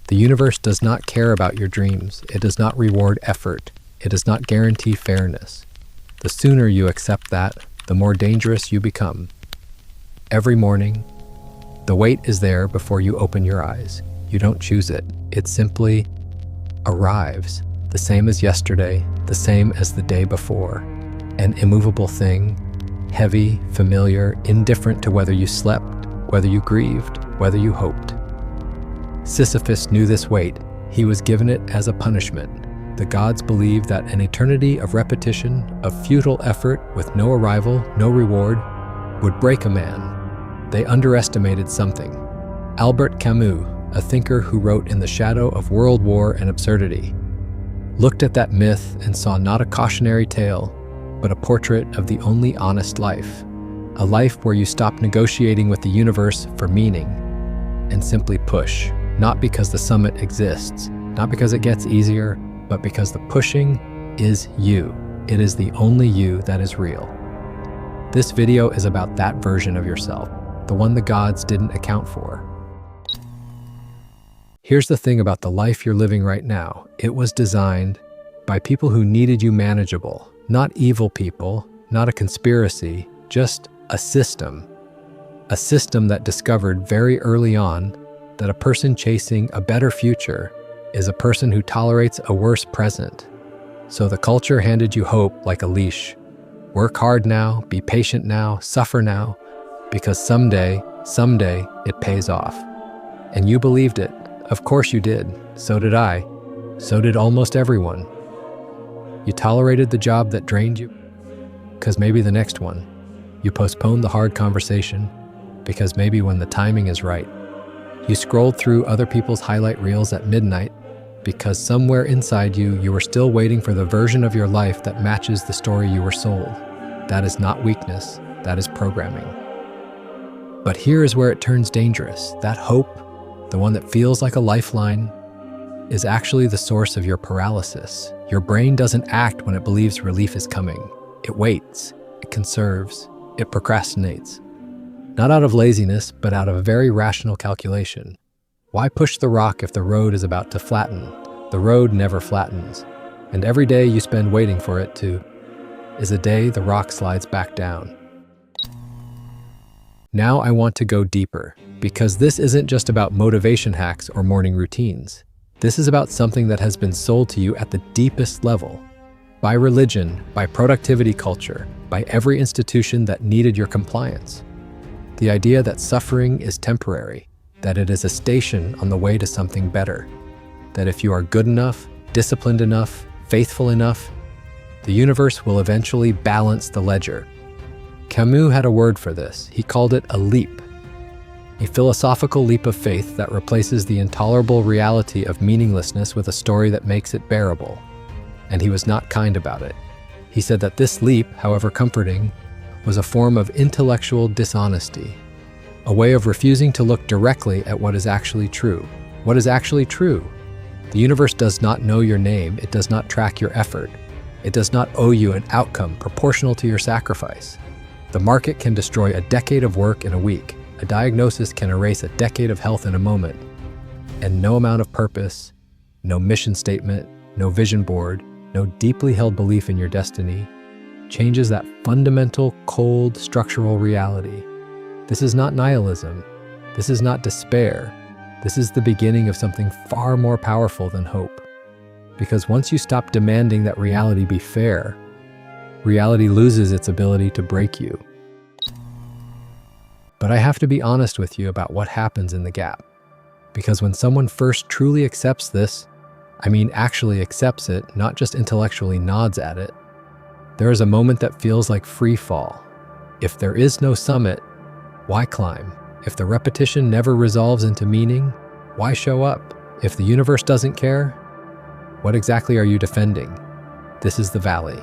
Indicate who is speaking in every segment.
Speaker 1: The universe does not care about your dreams. It does not reward effort. It does not guarantee fairness. The sooner you accept that, the more dangerous you become. Every morning, the weight is there before you open your eyes. You don't choose it. It simply arrives, the same as yesterday, the same as the day before. An immovable thing, heavy, familiar, indifferent to whether you slept, whether you grieved, whether you hoped. Sisyphus knew this weight. He was given it as a punishment. The gods believed that an eternity of repetition, of futile effort with no arrival, no reward, would break a man. They underestimated something. Albert Camus, a thinker who wrote In the Shadow of World War and Absurdity, looked at that myth and saw not a cautionary tale, but a portrait of the only honest life. A life where you stop negotiating with the universe for meaning and simply push, not because the summit exists, not because it gets easier, but because the pushing is you. It is the only you that is real. This video is about that version of yourself, the one the gods didn't account for. Here's the thing about the life you're living right now. It was designed by people who needed you manageable, not evil people, not a conspiracy, just a system. A system that discovered very early on that a person chasing a better future is a person who tolerates a worse present. So the culture handed you hope like a leash. Work hard now, be patient now, suffer now, because someday it pays off. And you believed it. Of course you did. So did I. So did almost everyone. You tolerated the job that drained you because maybe the next one. You postponed the hard conversation because maybe when the timing is right. You scrolled through other people's highlight reels at midnight because somewhere inside you were still waiting for the version of your life that matches the story you were sold. That is not weakness, that is programming. But here is where it turns dangerous. That hope, the one that feels like a lifeline, is actually the source of your paralysis. Your brain doesn't act when it believes relief is coming. It waits, it conserves, it procrastinates. Not out of laziness, but out of a very rational calculation. Why push the rock if the road is about to flatten? The road never flattens. And every day you spend waiting for it to is a day the rock slides back down. Now I want to go deeper, because this isn't just about motivation hacks or morning routines. This is about something that has been sold to you at the deepest level. By religion, by productivity culture, by every institution that needed your compliance. The idea that suffering is temporary, that it is a station on the way to something better, that if you are good enough, disciplined enough, faithful enough, the universe will eventually balance the ledger. Camus had a word for this. He called it a leap. A philosophical leap of faith that replaces the intolerable reality of meaninglessness with a story that makes it bearable. And he was not kind about it. He said that this leap, however comforting, was a form of intellectual dishonesty, a way of refusing to look directly at what is actually true. What is actually true? The universe does not know your name. It does not track your effort. It does not owe you an outcome proportional to your sacrifice. The market can destroy a decade of work in a week. A diagnosis can erase a decade of health in a moment. And no amount of purpose, no mission statement, no vision board, no deeply held belief in your destiny changes that fundamental, cold, structural reality. This is not nihilism. This is not despair. This is the beginning of something far more powerful than hope. Because once you stop demanding that reality be fair, reality loses its ability to break you. But I have to be honest with you about what happens in the gap. Because when someone first truly accepts this, I mean actually accepts it, not just intellectually nods at it, there is a moment that feels like free fall. If there is no summit, why climb? If the repetition never resolves into meaning, why show up? If the universe doesn't care, what exactly are you defending? This is the valley.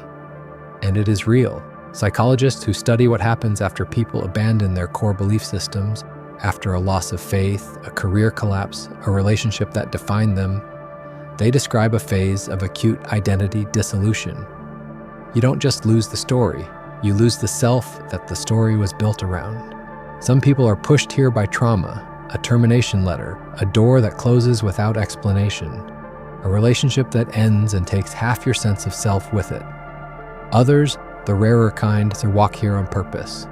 Speaker 1: And it is real. Psychologists who study what happens after people abandon their core belief systems, after a loss of faith, a career collapse, a relationship that defined them, they describe a phase of acute identity dissolution. You don't just lose the story, you lose the self that the story was built around. Some people are pushed here by trauma, a termination letter, a door that closes without explanation, a relationship that ends and takes half your sense of self with it. Others, the rarer kind, walk here on purpose.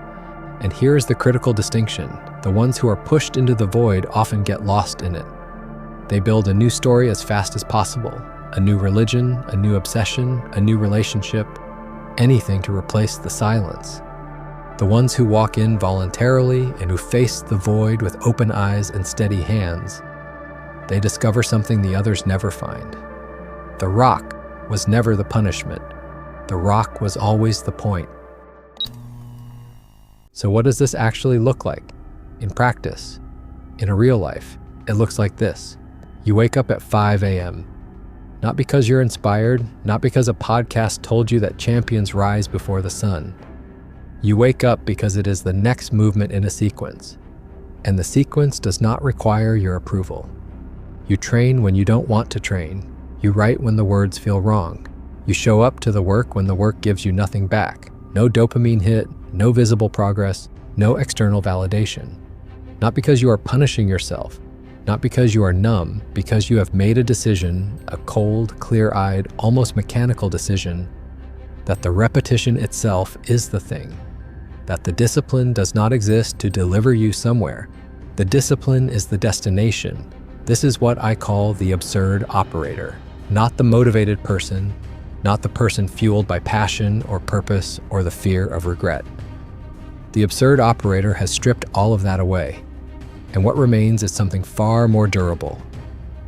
Speaker 1: And here is the critical distinction. The ones who are pushed into the void often get lost in it. They build a new story as fast as possible, a new religion, a new obsession, a new relationship, anything to replace the silence. The ones who walk in voluntarily and who face the void with open eyes and steady hands, they discover something the others never find. The rock was never the punishment. The rock was always the point. So what does this actually look like? In practice, in a real life, it looks like this. You wake up at 5 a.m. Not because you're inspired, not because a podcast told you that champions rise before the sun. You wake up because it is the next movement in a sequence, and the sequence does not require your approval. You train when you don't want to train. You write when the words feel wrong. You show up to the work when the work gives you nothing back. No dopamine hit, no visible progress, no external validation. Not because you are punishing yourself, not because you are numb, because you have made a decision, a cold, clear-eyed, almost mechanical decision, that the repetition itself is the thing. That the discipline does not exist to deliver you somewhere. The discipline is the destination. This is what I call the absurd operator, not the motivated person, not the person fueled by passion or purpose or the fear of regret. The absurd operator has stripped all of that away, and what remains is something far more durable.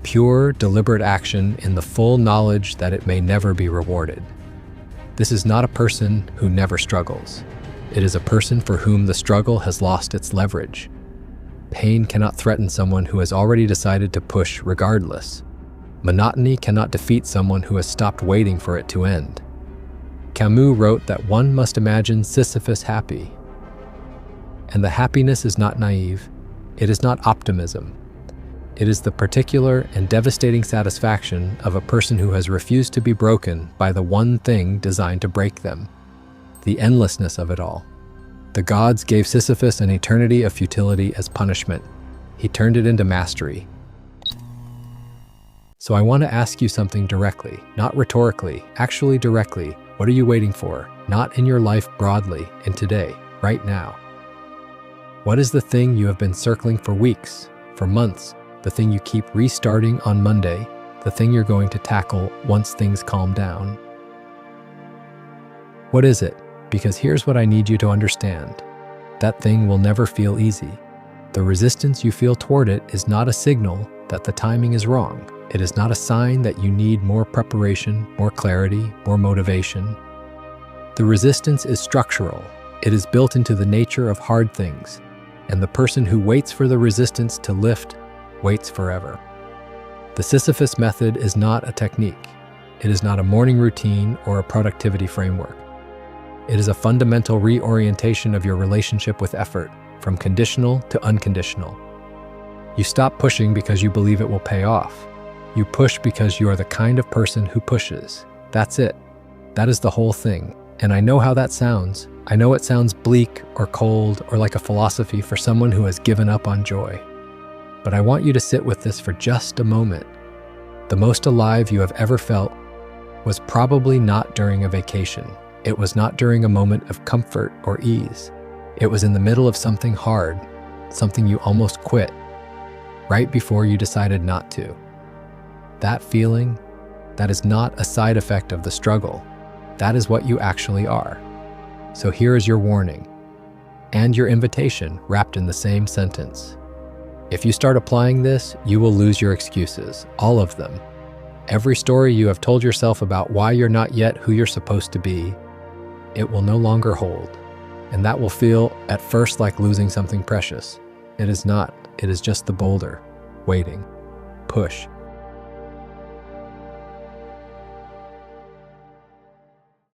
Speaker 1: Pure, deliberate action in the full knowledge that it may never be rewarded. This is not a person who never struggles. It is a person for whom the struggle has lost its leverage. Pain cannot threaten someone who has already decided to push regardless. Monotony cannot defeat someone who has stopped waiting for it to end. Camus wrote that one must imagine Sisyphus happy. And the happiness is not naive. It is not optimism. It is the particular and devastating satisfaction of a person who has refused to be broken by the one thing designed to break them. The endlessness of it all. The gods gave Sisyphus an eternity of futility as punishment. He turned it into mastery. So I want to ask you something directly, not rhetorically, actually directly. What are you waiting for? Not in your life broadly, in today, right now. What is the thing you have been circling for weeks, for months, the thing you keep restarting on Monday, the thing you're going to tackle once things calm down? What is it? Because here's what I need you to understand. That thing will never feel easy. The resistance you feel toward it is not a signal that the timing is wrong. It is not a sign that you need more preparation, more clarity, more motivation. The resistance is structural. It is built into the nature of hard things, and the person who waits for the resistance to lift waits forever. The Sisyphus Method is not a technique. It is not a morning routine or a productivity framework. It is a fundamental reorientation of your relationship with effort, from conditional to unconditional. You stop pushing because you believe it will pay off. You push because you are the kind of person who pushes. That's it. That is the whole thing. And I know how that sounds. I know it sounds bleak or cold or like a philosophy for someone who has given up on joy. But I want you to sit with this for just a moment. The most alive you have ever felt was probably not during a vacation. It was not during a moment of comfort or ease. It was in the middle of something hard, something you almost quit, right before you decided not to. That feeling, that is not a side effect of the struggle. That is what you actually are. So here is your warning, and your invitation wrapped in the same sentence. If you start applying this, you will lose your excuses, all of them. Every story you have told yourself about why you're not yet who you're supposed to be, it will no longer hold. And that will feel at first like losing something precious. It is not. It is just the boulder, waiting. Push.